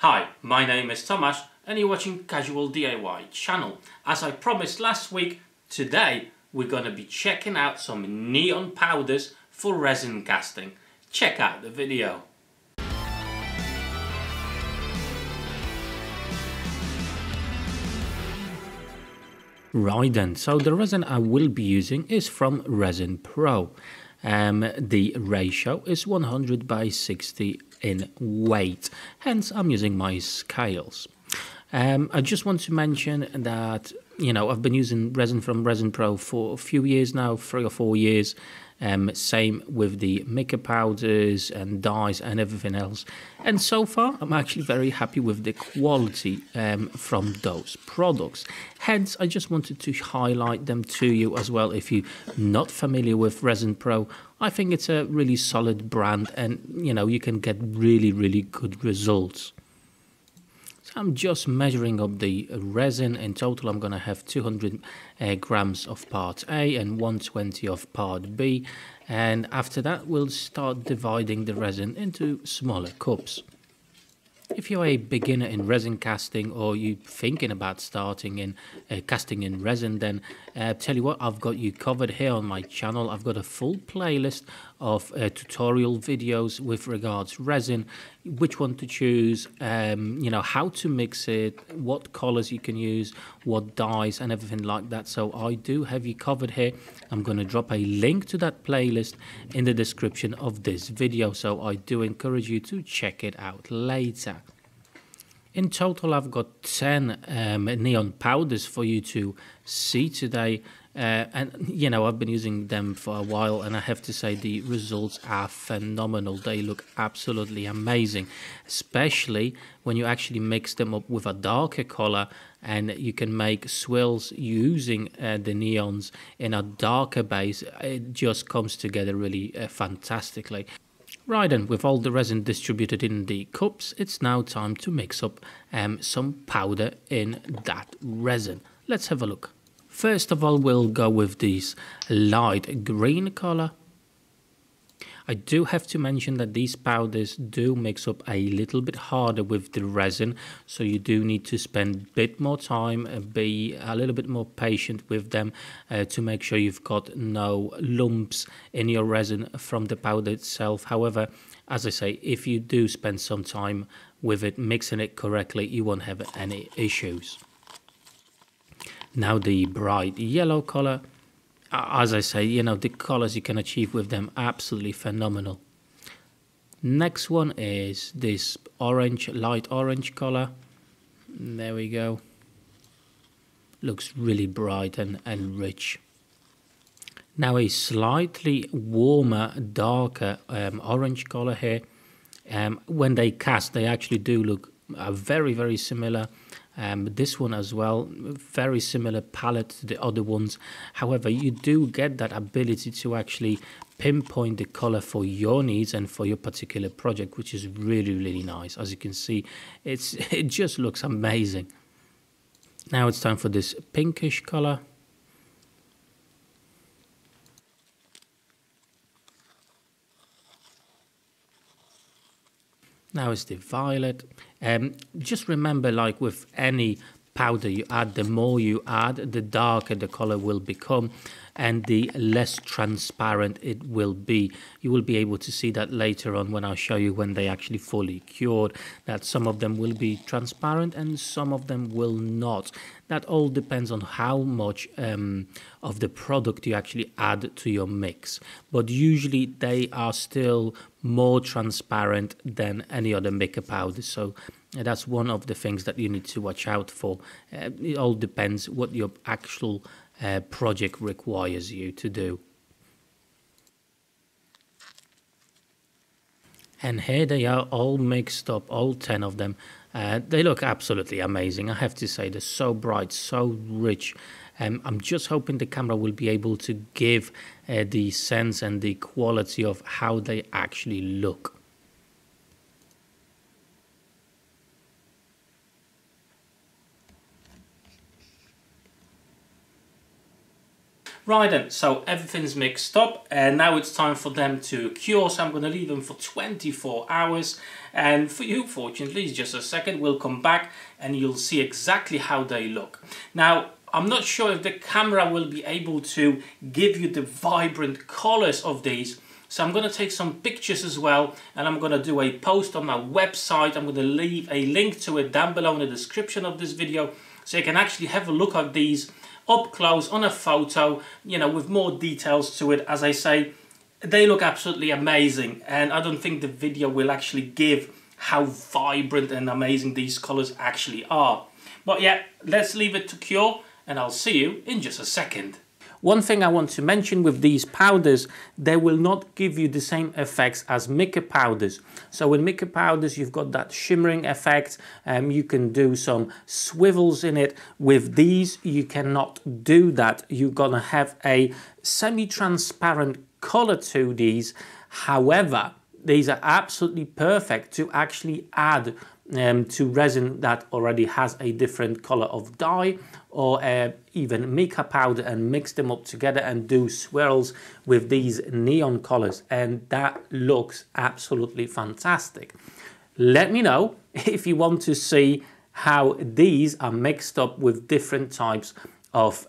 Hi, my name is Tomasz and you're watching Casual DIY channel. As I promised last week, today we're going to be checking out some neon powders for resin casting. Check out the video. Right then, so the resin I will be using is from Resin Pro. The ratio is 100/60 in weight, hence I'm using my scales. I just want to mention that, I've been using resin from Resin Pro for a few years now, 3 or 4 years. Same with the mica powders and dyes and everything else. And so far, I'm actually very happy with the quality from those products. Hence, I just wanted to highlight them to you as well. If you're not familiar with Resin Pro, I think it's a really solid brand and, you can get really, really good results. I'm just measuring up the resin. In total, I'm going to have 200 grams of part A and 120 of part B. And after that, we'll start dividing the resin into smaller cups. If you're a beginner in resin casting or you're thinking about starting in casting in resin, then tell you what, I've got you covered here on my channel. I've got a full playlist of tutorial videos with regards resin, which one to choose, how to mix it, what colors you can use, what dyes and everything like that. So I do have you covered here. I'm going to drop a link to that playlist in the description of this video, so I do encourage you to check it out later. In total, I've got 10 neon powders for you to see today. And, I've been using them for a while and I have to say the results are phenomenal. They look absolutely amazing, especially when you actually mix them up with a darker color and you can make swirls using the neons in a darker base. It just comes together really fantastically. Right then, with all the resin distributed in the cups, it's now time to mix up some powder in that resin. Let's have a look. First of all, we'll go with this light green color. I do have to mention that these powders do mix up a little bit harder with the resin, so you do need to spend a bit more time and be a little bit more patient with them to make sure you've got no lumps in your resin from the powder itself. However, as I say, if you do spend some time with it, mixing it correctly, you won't have any issues. Now the bright yellow color. As I say, the colors you can achieve with them, absolutely phenomenal. Next one is this orange, light orange color. There we go. Looks really bright and rich. Now a slightly warmer, darker orange color here. When they cast, they actually do look very, very similar. This one as well, very similar palette to the other ones. However, you do get that ability to actually pinpoint the color for your needs and for your particular project, which is really, really nice. As you can see, it just looks amazing. Now it's time for this pinkish color. Now it's the violet. Just remember, like with any powder you add, the more you add, the darker the color will become and the less transparent it will be. You will be able to see that later on when I show you when they actually fully cured, that some of them will be transparent and some of them will not. That all depends on how much of the product you actually add to your mix. But usually they are still more transparent than any other mica powder. So that's one of the things that you need to watch out for. It all depends what your actual project requires you to do. And here they are all mixed up, all 10 of them. They look absolutely amazing. I have to say, they're so bright, so rich. I'm just hoping the camera will be able to give the sense and the quality of how they actually look. Right then, so everything's mixed up and now it's time for them to cure, so I'm going to leave them for 24 hours. And for you, fortunately, just a second, we'll come back and you'll see exactly how they look. Now, I'm not sure if the camera will be able to give you the vibrant colors of these. So I'm going to take some pictures as well, and I'm going to do a post on my website. I'm going to leave a link to it down below in the description of this video, so you can actually have a look at these up close on a photo, you know, with more details to it. As I say, they look absolutely amazing, and I don't think the video will actually give how vibrant and amazing these colors actually are. But yeah, let's leave it to cure, and I'll see you in just a second. One thing I want to mention with these powders, they will not give you the same effects as mica powders. So with mica powders, you've got that shimmering effect, you can do some swivels in it. With these, you cannot do that. You're gonna have a semi-transparent color to these. However, these are absolutely perfect to actually add to resin that already has a different color of dye, or even mica powder, and mix them up together and do swirls with these neon colors, and that looks absolutely fantastic. Let me know if you want to see how these are mixed up with different types of,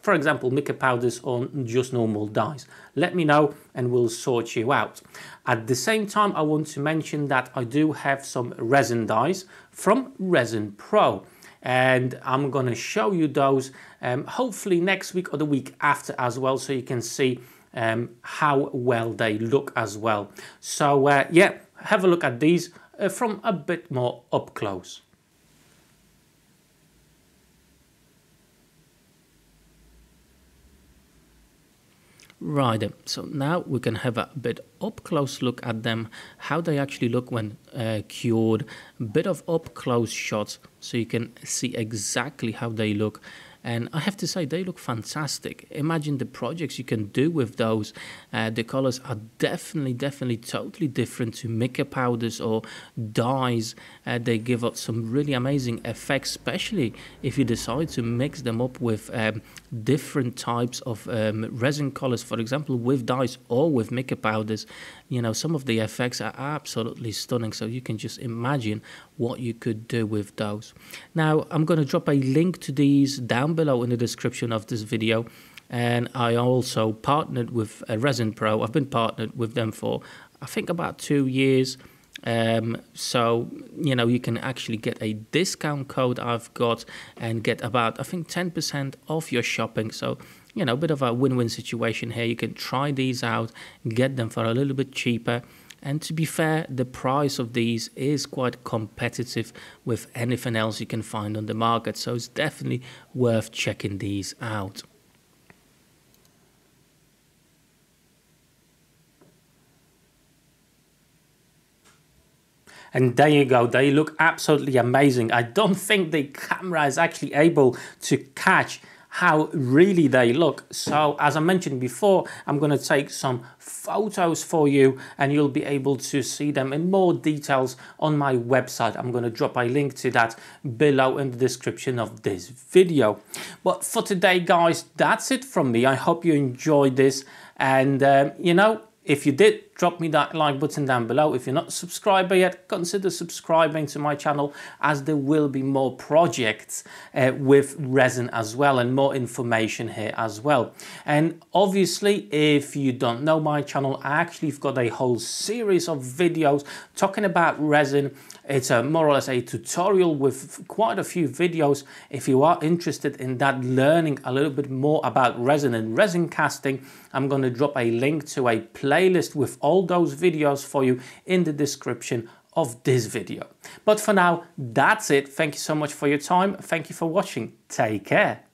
for example, mica powders or just normal dyes. Let me know and we'll sort you out. At the same time, I want to mention that I do have some resin dyes from Resin Pro, and I'm going to show you those hopefully next week or the week after as well, so you can see how well they look as well. So yeah, have a look at these from a bit more up close. Right, so now we can have a bit up close look at them, how they actually look when cured, a bit of up close shots so you can see exactly how they look. And I have to say, they look fantastic. Imagine the projects you can do with those. The colors are definitely totally different to mica powders or dyes. They give up some really amazing effects, especially if you decide to mix them up with different types of resin colors, for example, with dyes or with mica powders. You know, some of the effects are absolutely stunning, so you can just imagine what you could do with those. Now, I'm going to drop a link to these down below in the description of this video, and I also partnered with Resin Pro. I've been partnered with them for, I think, about 2 years. So, you know, you can actually get a discount code I've got and get about, I think, 10% off your shopping. So, you know, a bit of a win-win situation here. You can try these out, get them for a little bit cheaper. And to be fair, the price of these is quite competitive with anything else you can find on the market. So it's definitely worth checking these out. And there you go, they look absolutely amazing. I don't think the camera is actually able to catch how really they look. So as I mentioned before, I'm going to take some photos for you and you'll be able to see them in more details on my website. I'm going to drop a link to that below in the description of this video. But for today, guys, that's it from me. I hope you enjoyed this, and you know, if you did, drop me that like button down below. If you're not a subscriber yet, consider subscribing to my channel, as there will be more projects with resin as well, and more information here as well. And obviously, if you don't know my channel, I actually have got a whole series of videos talking about resin. It's more or less a tutorial with quite a few videos. If you are interested in that, learning a little bit more about resin and resin casting, I'm going to drop a link to a playlist with all those videos for you in the description of this video. But for now, that's it. Thank you so much for your time. Thank you for watching. Take care.